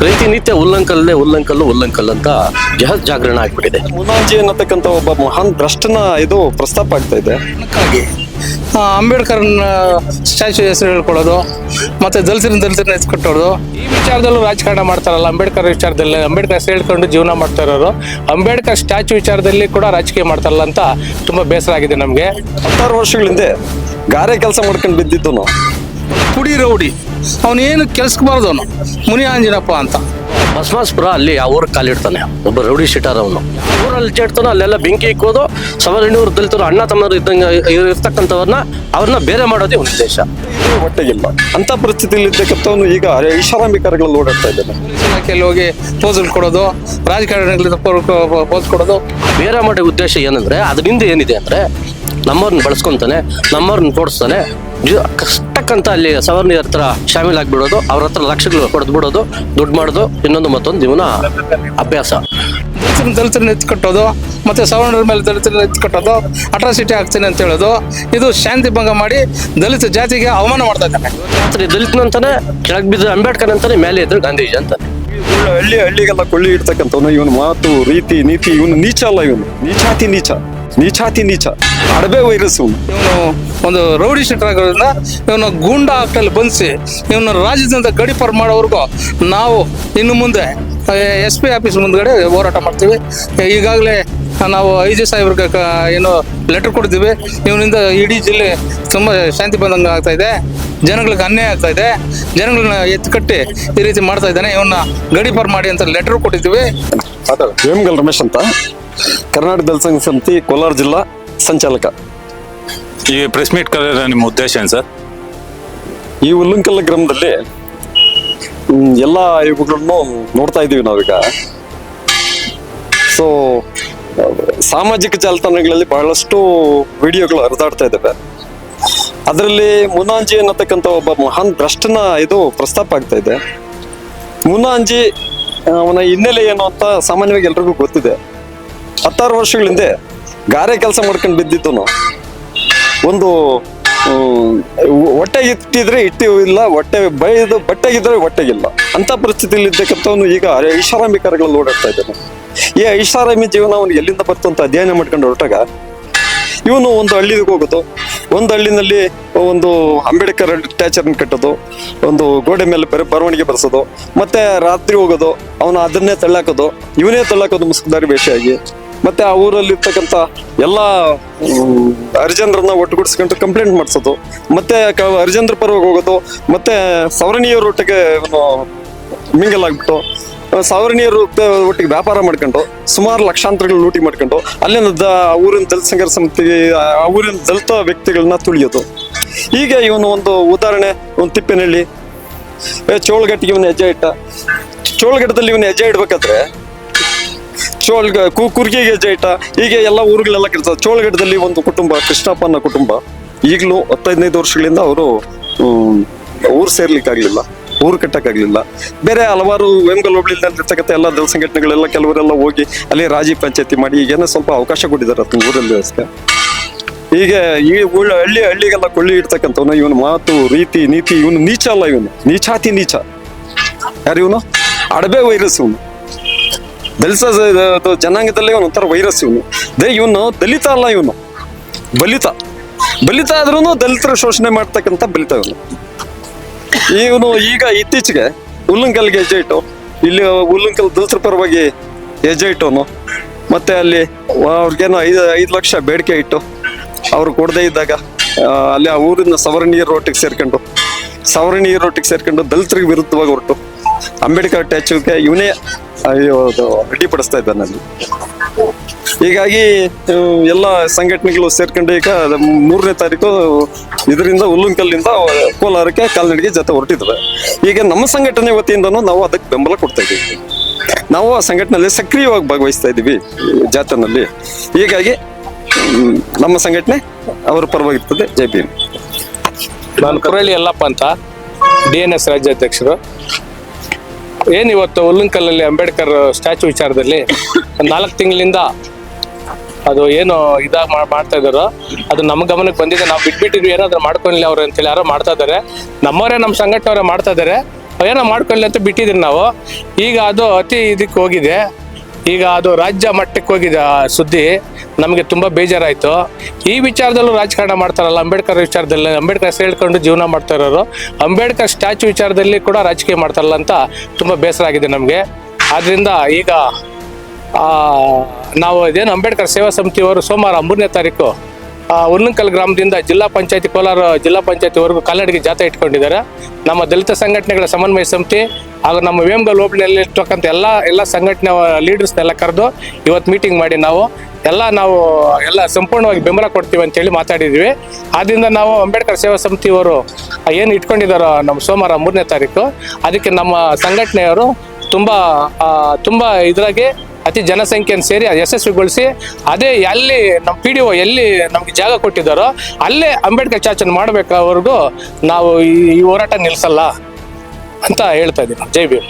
ಪ್ರತಿನಿತ್ಯ ಉಲ್ಲಂಕಲ್ ಅಂತ ಜಾಗರಣ ಆಗ್ಬಿಟ್ಟಿದೆ. ಮುನಾಜಿ ಅನ್ನತಕ್ಕಂಥ ಒಬ್ಬ ಮಹಾನ್ ಭ್ರಷ್ಟನ ಇದು ಪ್ರಸ್ತಾಪ ಆಗ್ತಾ ಇದೆ. ಅಂಬೇಡ್ಕರ್ ಸ್ಟ್ಯಾಚ್ಯೂ ಹೆಸರು ಹೇಳ್ಕೊಳ್ಳೋದು, ಮತ್ತೆ ದಲಿತರನ್ನ ಎತ್ಕೊಟ್ಟೋದು, ಈ ವಿಚಾರದಲ್ಲೂ ರಾಜಕಾರಣ ಮಾಡ್ತಾರಲ್ಲ. ಅಂಬೇಡ್ಕರ್ ವಿಚಾರದಲ್ಲಿ ಅಂಬೇಡ್ಕರ್ ಹೆಸರು ಹೇಳ್ಕೊಂಡು ಜೀವನ ಮಾಡ್ತಾ ಇರೋರು, ಅಂಬೇಡ್ಕರ್ ಸ್ಟ್ಯಾಚ್ಯೂ ವಿಚಾರದಲ್ಲಿ ಕೂಡ ರಾಜಕೀಯ ಮಾಡ್ತಾರಲ್ಲ ಅಂತ ತುಂಬಾ ಬೇಸರ ಆಗಿದೆ ನಮ್ಗೆ. 16 ವರ್ಷಗಳ ಹಿಂದೆ ಗಾರೆ ಕೆಲಸ ಮಾಡ್ಕೊಂಡು ಬಿದ್ದಿದ್ದು ಪುಡಿ ರೌಡಿ, ಅವನೇನು ಕೆಲ್ಸಕ್ಕೆ ಬಾರ್ದು, ಅವನು ಮುನಿ ಆಂಜಿನಪ್ಪ ಅಂತ. ಬಸವಾಸ್ಪುರ ಅಲ್ಲಿ ಆ ಊರಿಗೆ ಕಾಲಿಡ್ತಾನೆ ಒಬ್ಬ ರೌಡಿ ಶೀಟರ್. ಅವನು ಊರಲ್ಲಿ ಚೇಡ್ತಾನೋ ಅಲ್ಲೆಲ್ಲ ಬೆಂಕಿ ಇಕ್ಕೋದು, ಸವರ್ಣೀಯರು ದಲಿತರು ಅಣ್ಣ ತಮ್ಮರು ಇದ್ದಂಗೆ ಅವ್ರನ್ನ ಬೇರೆ ಮಾಡೋದೇ ಒಂದು ಉದ್ದೇಶ. ಹೊಟ್ಟೆಗಿಲ್ಲ ಅಂತ ಪರಿಸ್ಥಿತಿಯಲ್ಲಿ ಇದ್ದಕ್ಕಂಥವನು ಈಗ ಐಷಾರಾಮಿಕಾರಗಳಲ್ಲಿ ಓಡಾಡ್ತಾ ಇದ್ದಾನೆ. ಇಲಾಖೆಯಲ್ಲಿ ಹೋಗಿ ಪೋಸ್ಗಳು ಕೊಡೋದು, ರಾಜಕಾರಣಿಗಳಿಂದ ಪೋಸ್ ಕೊಡೋದು. ಬೇರೆ ಮಾಡೋ ಉದ್ದೇಶ ಏನಂದ್ರೆ ಅದರಿಂದ ಏನಿದೆ ಅಂದ್ರೆ ನಮ್ಮವ್ರನ್ನ ಬಳಸ್ಕೊಂತಾನೆ, ನಮ್ಮವ್ರನ್ನ ತೋರಿಸ್ತಾನೆ, ಕಷ್ಟಕ್ಕಂತ ಅಲ್ಲಿ ಸವರ್ಣೀಯರ ಹತ್ರ ಶಾಮೀಲ್ ಆಗ್ಬಿಡೋದು, ಅವ್ರ ಹತ್ರ ಲಕ್ಷಗಳು ಹೊಡೆದು ಬಿಡೋದು, ದುಡ್ಡು ಮಾಡೋದು, ಇನ್ನೊಂದು ಮತ್ತೊಂದು ಜೀವನ ಅಭ್ಯಾಸ. ದಲಿತರನ್ನ ಎತ್ಕಟ್ಟೋದು, ಮತ್ತೆ ಸವರ್ಣರ ಮೇಲೆ ದಲಿತರನ್ನ ಎತ್ಕಟ್ಟೋದು, ಅಟ್ರಾಸಿಟಿ ಆಗ್ತೀನಿ ಅಂತ ಹೇಳೋದು, ಇದು ಶಾಂತಿ ಭಂಗ ಮಾಡಿ ದಲಿತ ಜಾತಿಗೆ ಅವಮಾನ ಮಾಡ್ತಾ ಇದ್ದಾನೆ. ದಲಿತನಂತಾನೆ ಕೆಳಗ್ ಬಿದ್ದ ಅಂಬೇಡ್ಕರ್ ಅಂತಾನೆ, ಮೇಲೆ ಇದ್ರು ಗಾಂಧೀಜಿ ಅಂತಾನೆ. ಹಳ್ಳಿಗೆಲ್ಲ ಕೊಳ್ಳಿ ಇಡ್ತಕ್ಕಂಥವನು ಇವನು ಮಾತು ರೀತಿ ನೀತಿ, ಇವನು ನೀಚ ಅಲ್ಲ, ಇವನು ನೀಚಾತಿ ನೀಚ ಅಡಬೆ ವೈರಸ್. ಇವನು ಒಂದು ರೌಡಿ ಶೀಟರ್ ಆಗೋದ್ರಿಂದ ಇವನು ಗೂಂಡಾ ಹಾಕ್ಟಲ್ಲಿ ಬಂಧಿಸಿ ಇವನು ರಾಜ್ಯದಿಂದ ಗಡಿಪಾರು ಮಾಡೋವರೆಗೂ ನಾವು ಇನ್ನು ಮುಂದೆ SP ಆಫೀಸ್ ಮುಂದ್ಗಡೆ ಹೋರಾಟ ಮಾಡ್ತೀವಿ. ಈಗಾಗಲೇ ನಾವು IG ಸಾಹೇಬ್ರಿಗೆ ಏನು ಲೆಟರ್ ಕೊಡ್ತೀವಿ. ಇವನಿಂದ ಇಡೀ ಜಿಲ್ಲೆ ತುಂಬ ಶಾಂತಿ ಬಂದಂಗೆ ಆಗ್ತಾ ಇದೆ, ಜನಗಳಿಗೆ ಅನ್ಯಾಯ ಆಗ್ತಾ ಇದೆ, ಜನಗಳನ್ನ ಎತ್ತುಕಟ್ಟಿ ಈ ರೀತಿ ಮಾಡ್ತಾ ಇದ್ದಾನೆ. ಇವನ್ನ ಗಡಿಪಾರು ಮಾಡಿ ಅಂತ ಲೆಟರ್ ಕೊಟ್ಟಿದ್ದೀವಿ. ವೇಮಗಲ್ ರಮೇಶ್ ಅಂತ, ಕರ್ನಾಟಕ ದಲಿತ ಸಂಘ ಸಮಿತಿ ಕೋಲಾರ ಜಿಲ್ಲಾ ಸಂಚಾಲಕ. ಈ ಪ್ರೆಸ್ ಮೀಟ್ ಕರೆಯೋದ್ರ ನಿಮ್ಮ ಉದ್ದೇಶ ಏನು ಸರ್? ಈ ಉಲ್ಲಂಕಲ್ ಗ್ರಾಮದಲ್ಲಿ ಎಲ್ಲ ಇವುಗಳನ್ನು ನೋಡ್ತಾ ಇದ್ದೀವಿ ನಾವೀಗ. ಸೊ ಸಾಮಾಜಿಕ ಜಾಲತಾಣಗಳಲ್ಲಿ ಬಹಳಷ್ಟು ವಿಡಿಯೋಗಳು ಹರಿದಾಡ್ತಾ ಇದ್ದಾವೆ. ಅದರಲ್ಲಿ ಮುನಾಂಜಿ ಅನ್ನತಕ್ಕಂಥ ಒಬ್ಬ ಮಹಾನ್ ಭ್ರಷ್ಟನ ಇದು ಪ್ರಸ್ತಾಪ ಆಗ್ತಾ ಇದೆ. ಮುನಾಂಜಿ ಅವನ ಹಿನ್ನೆಲೆ ಏನು ಅಂತ ಸಾಮಾನ್ಯವಾಗಿ ಎಲ್ರಿಗೂ ಗೊತ್ತಿದೆ. 16 ವರ್ಷಗಳ ಹಿಂದೆ ಗಾರೆ ಕೆಲಸ ಮಾಡ್ಕೊಂಡು ಬಿದ್ದಿದ್ದು, ಒಂದು ಹೊಟ್ಟೆಗೆ ಇಟ್ಟಿದ್ರೆ ಇಲ್ಲ, ಹೊಟ್ಟೆ ಬಟ್ಟೆಗಿದ್ರೆ ಹೊಟ್ಟೆಗಿಲ್ಲ ಅಂತ ಪರಿಸ್ಥಿತಿಯಲ್ಲಿ ಇದ್ದಕ್ಕಂಥವನು ಈಗ ಐಷಾರಾಮಿಕಾರಗಳಲ್ಲಿ ಓಡಾಡ್ತಾ ಇದ್ದಾನೆ. ಈ ಐಷಾರಾಮಿ ಜೀವನ ಅವನಿಗೆ ಎಲ್ಲಿಂದ ಬರ್ತು ಅಂತ ಅಧ್ಯಯನ ಮಾಡ್ಕೊಂಡು ಹೊರಟಾಗ ಇವನು ಒಂದು ಹಳ್ಳಿಗೆ ಹೋಗೋದು, ಒಂದು ಹಳ್ಳಿನಲ್ಲಿ ಒಂದು ಅಂಬೇಡ್ಕರ್ ಸ್ಟ್ಯಾಚರ್ನ ಕಟ್ಟೋದು, ಒಂದು ಗೋಡೆ ಮೇಲೆ ಬರವಣಿಗೆ ಬರ್ಸೋದು, ಮತ್ತೆ ರಾತ್ರಿ ಹೋಗೋದು, ಅವನು ಅದನ್ನೇ ತಳ್ಳಾಕೋದು, ಇವನೇ ತಳ್ಳಾಕೋದು ಮುಸುಕುದಾರಿ ವೇಷಿಯಾಗಿ. ಮತ್ತೆ ಆ ಊರಲ್ಲಿ ಇರ್ತಕ್ಕಂಥ ಎಲ್ಲ ಹರಿಜನರನ್ನ ಒಟ್ಟುಗೂಡಿಸ್ಕೊಂಡು ಕಂಪ್ಲೇಂಟ್ ಮಾಡಿಸೋದು, ಮತ್ತೆ ಹರಿಜನರ ಪರವಾಗಿ ಹೋಗೋದು, ಮತ್ತೆ ಸವರ್ಣೀಯರ ಒಟ್ಟಿಗೆ ಮಿಂಗಲ್ ಆಗ್ಬಿಟ್ಟು ಸವರ್ಣೀಯರು ಒಟ್ಟಿಗೆ ವ್ಯಾಪಾರ ಮಾಡ್ಕೊಂಡು ಸುಮಾರು ಲಕ್ಷಾಂತರಗಳು ಲೂಟಿ ಮಾಡ್ಕೊಂಡು ಅಲ್ಲಿನ ಊರಿನ ದಲಿತ ಸಂಘರ್ಷ ಸಮಿತಿಗೆ ಆ ಊರಿನ ದಲಿತ ವ್ಯಕ್ತಿಗಳನ್ನ ತುಳಿಯೋದು. ಹೀಗೆ ಇವನು ಒಂದು ಉದಾಹರಣೆ, ಒಂದು ತಿಪ್ಪೇನಹಳ್ಳಿ ಚೋಳಗಟ್ಟಿಗೆ ಇವನು ಹೆಜ್ಜೆ ಇಟ್ಟ. ಚೋಳಗಟ್ಟದಲ್ಲಿ ಇವನು ಹೆಜ್ಜೆ ಇಡ್ಬೇಕಾದ್ರೆ ಕುರ್ಗಿಗೆ ಹೆಜ್ಜೆ ಇಟ್ಟ. ಹೀಗೆ ಎಲ್ಲ ಊರುಗಳೆಲ್ಲ ಕೆಲ್ಸ. ಚೋಳಗಟ್ಟದಲ್ಲಿ ಒಂದು ಕುಟುಂಬ, ಕೃಷ್ಣಪ್ಪ ಅನ್ನೋ ಕುಟುಂಬ, ಈಗಲೂ 15 ವರ್ಷಗಳಿಂದ ಅವರು ಊರು ಸೇರ್ಲಿಕ್ಕಾಗ್ಲಿಲ್ಲ, ಊರು ಕಟ್ಟಕ್ಕಾಗ್ಲಿಲ್ಲ. ಬೇರೆ ಹಲವಾರು ವೇಮಗಲ್ ಹೋಬಳಿಲಿರ್ತಕ್ಕಂಥ ಎಲ್ಲ ದಲಿತ ಸಂಘಟನೆಗಳೆಲ್ಲ ಕೆಲವರೆಲ್ಲ ಹೋಗಿ ಅಲ್ಲಿ ರಾಜಿ ಪಂಚಾಯತಿ ಮಾಡಿ ಈಗೇನೋ ಸ್ವಲ್ಪ ಅವಕಾಶ ಕೊಟ್ಟಿದ್ದಾರೆ ಅದನ್ನ ಊರಲ್ಲಿ ವ್ಯವಸ್ಥೆ. ಹೀಗೆ ಈ ಹಳ್ಳಿಗೆಲ್ಲ ಕೊಳ್ಳಿ ಇಡ್ತಕ್ಕಂಥವನು ಇವನು ಮಾತು ರೀತಿ ನೀತಿ, ಇವನು ನೀಚ ಅಲ್ಲ, ಇವನು ನೀಚಾತಿ ನೀಚ. ಯಾರು ಇವನು? ಅಡಬೆ ವೈರಸ್. ಇವನು ದಲಿತ ಜನಾಂಗದಲ್ಲೇ ಒಂಥರ ವೈರಸ್. ಇವನು ದಲಿತ ಅಲ್ಲ, ಇವನು ಬಲಿತ ಆದ್ರೂ ದಲಿತರ ಶೋಷಣೆ ಮಾಡ್ತಕ್ಕಂಥ ಬಲಿತ ಇವನು. ಈಗ ಇತ್ತೀಚೆಗೆ ಉಲ್ಲಂಕಲ್ಗೆ ಹೆಜ್ಜೆ ಇಟ್ಟು, ಇಲ್ಲಿ ಉಲ್ಲಂಕಲ್ ದಲಿತರ ಪರವಾಗಿ ಹೆಜ್ಜೆ ಇಟ್ಟವನು. ಮತ್ತೆ ಅಲ್ಲಿ ಅವ್ರಿಗೇನೋ 5 ಲಕ್ಷ ಬೇಡಿಕೆ ಇಟ್ಟು ಅವ್ರು ಕೊಡದೇ ಇದ್ದಾಗ ಅಲ್ಲಿ ಆ ಊರಿನ ಸವರ್ಣೀಯರ ಒಟ್ಟಿಗೆ ಸೇರ್ಕೊಂಡು ದಲಿತರಿಗೆ ವಿರುದ್ಧವಾಗಿ ಹೊರಟು ಅಂಬೇಡ್ಕರ್ ಸ್ಟ್ಯಾಚ್ಯೂಗೆ ಇವನೇ ಅಡ್ಡಿಪಡಿಸ್ತಾ ಇದ್ದಾನೆ ಅಲ್ಲಿ. ಹೀಗಾಗಿ ಎಲ್ಲ ಸಂಘಟನೆಗಳು ಸೇರ್ಕೊಂಡು ಈಗ 3ನೇ ತಾರೀಕು ಇದರಿಂದ ಉಲ್ಲಂಕಲ್ಲಿಂದ ಕೋಲಾರಕ್ಕೆ ಕಾಲ್ನಡಿಗೆ ಜೊತೆ ಹೊರಟಿದ್ದಾರೆ. ಈಗ ನಮ್ಮ ಸಂಘಟನೆ ವತಿಯಿಂದನೂ ನಾವು ಅದಕ್ಕೆ ಬೆಂಬಲ ಕೊಡ್ತಾ ಇದ್ದೀವಿ. ನಾವು ಆ ಸಂಘಟನೆಯಲ್ಲಿ ಸಕ್ರಿಯವಾಗಿ ಭಾಗವಹಿಸ್ತಾ ಇದ್ದೀವಿ ಜಾಥಾನಲ್ಲಿ. ಹೀಗಾಗಿ ನಮ್ಮ ಸಂಘಟನೆ ಅವರ ಪರವಾಗಿರ್ತದೆ. ಜೈ ಭೀಮ್. ನಾನು ಕುರಳಿ ಯಲ್ಲಪ್ಪ ಅಂತ, DNS ರಾಜ್ಯಾಧ್ಯಕ್ಷರು. ಏನಿವತ್ತು ಉಲ್ಲಂಕಲ್ಲಲ್ಲಿ ಅಂಬೇಡ್ಕರ್ ಸ್ಟ್ಯಾಚ್ಯೂ ವಿಚಾರದಲ್ಲಿ 4 ತಿಂಗಳಿಂದ ಅದು ಏನು ಮಾಡ್ತಾ ಇದಾರೋ ಅದು ನಮ್ಮ ಗಮನಕ್ಕೆ ಬಂದಿದೆ. ನಾವು ಬಿಟ್ಬಿಟ್ಟಿದ್ವಿ, ಏನಾದ್ರೂ ಮಾಡ್ಕೊಂಡಿಲ್ಲ ಅವ್ರು ಅಂತೇಳಿ ಯಾರೋ ಮಾಡ್ತಾ ಇದ್ದಾರೆ. ನಮ್ಮವರೇ, ನಮ್ಮ ಸಂಘಟನೆಯವರೇ ಮಾಡ್ತಾ ಇದ್ದಾರೆ. ಏನೋ ಮಾಡ್ಕೊಳ್ಳಿ ಅಂತ ಬಿಟ್ಟಿದ್ರಿ ನಾವು. ಈಗ ಅದು ಅತಿ ಇದಕ್ಕೆ ಹೋಗಿದೆ, ಈಗ ಅದು ರಾಜ್ಯ ಮಟ್ಟಕ್ಕೆ ಹೋಗಿದೆ ಆ ಸುದ್ದಿ. ನಮಗೆ ತುಂಬ ಬೇಜಾರಾಯಿತು. ಈ ವಿಚಾರದಲ್ಲೂ ರಾಜಕಾರಣ ಮಾಡ್ತಾರಲ್ಲ, ಅಂಬೇಡ್ಕರ್ ವಿಚಾರದಲ್ಲಿ, ಅಂಬೇಡ್ಕರ್ ಹೆಸರು ಹೇಳ್ಕೊಂಡು ಜೀವನ ಮಾಡ್ತಾ ಇರೋರು, ಅಂಬೇಡ್ಕರ್ ಸ್ಟ್ಯಾಚ್ಯೂ ವಿಚಾರದಲ್ಲಿ ಕೂಡ ರಾಜಕೀಯ ಮಾಡ್ತಾರಲ್ಲ ಅಂತ ತುಂಬ ಬೇಸರ ಆಗಿದೆ ನಮಗೆ. ಆದ್ದರಿಂದ ಈಗ ನಾವು ಇದೇನು ಅಂಬೇಡ್ಕರ್ ಸೇವಾ ಸಮಿತಿಯವರು ಸೋಮವಾರ 3ನೇ ತಾರೀಕು ಉನ್ನಂಕಲ್ ಗ್ರಾಮದಿಂದ ಜಿಲ್ಲಾ ಪಂಚಾಯತಿ, ಕೋಲಾರ ಜಿಲ್ಲಾ ಪಂಚಾಯತಿವರೆಗೂ ಕಾಲ್ನಡಿಗೆ ಜಾಥಾ ಇಟ್ಕೊಂಡಿದ್ದಾರೆ. ನಮ್ಮ ದಲಿತ ಸಂಘಟನೆಗಳ ಸಮನ್ವಯ ಸಮಿತಿ ಹಾಗೂ ನಮ್ಮ ವೇಮಗಲ್ ಹೋಬಳಿಯಲ್ಲಿ ಇರ್ತಕ್ಕಂಥ ಎಲ್ಲ ಸಂಘಟನೆ ಲೀಡರ್ಸ್ನೆಲ್ಲ ಕರೆದು ಇವತ್ತು ಮೀಟಿಂಗ್ ಮಾಡಿ ನಾವು ಎಲ್ಲ ಸಂಪೂರ್ಣವಾಗಿ ಬೆಂಬಲ ಕೊಡ್ತೀವಿ ಅಂತೇಳಿ ಮಾತಾಡಿದ್ವಿ. ಆದ್ದರಿಂದ ನಾವು ಅಂಬೇಡ್ಕರ್ ಸೇವಾ ಸಮಿತಿಯವರು ಏನು ಇಟ್ಕೊಂಡಿದ್ದಾರೋ ನಮ್ಮ ಸೋಮವಾರ 3ನೇ ತಾರೀಕು, ಅದಕ್ಕೆ ನಮ್ಮ ಸಂಘಟನೆಯವರು ತುಂಬ ಇದ್ರಾಗೆ ಅತಿ ಜನಸಂಖ್ಯೆಯನ್ನು ಸೇರಿ ಯಶಸ್ವಿಗೊಳಿಸಿ, ಅದೇ ಎಲ್ಲಿ ನಮ್ಮ PDO ಎಲ್ಲಿ ನಮ್ಗೆ ಜಾಗ ಕೊಟ್ಟಿದ್ದಾರೋ ಅಲ್ಲೇ ಅಂಬೇಡ್ಕರ್ ಚಾಚನ್ ಮಾಡಬೇಕಾವರೆಗೂ ನಾವು ಈ ಹೋರಾಟ ನಿಲ್ಲಿಸಲ್ಲ ಅಂತ ಹೇಳ್ತಾ ಇದ್ದೀನಿ. ಜೈ ಭೀಮ್.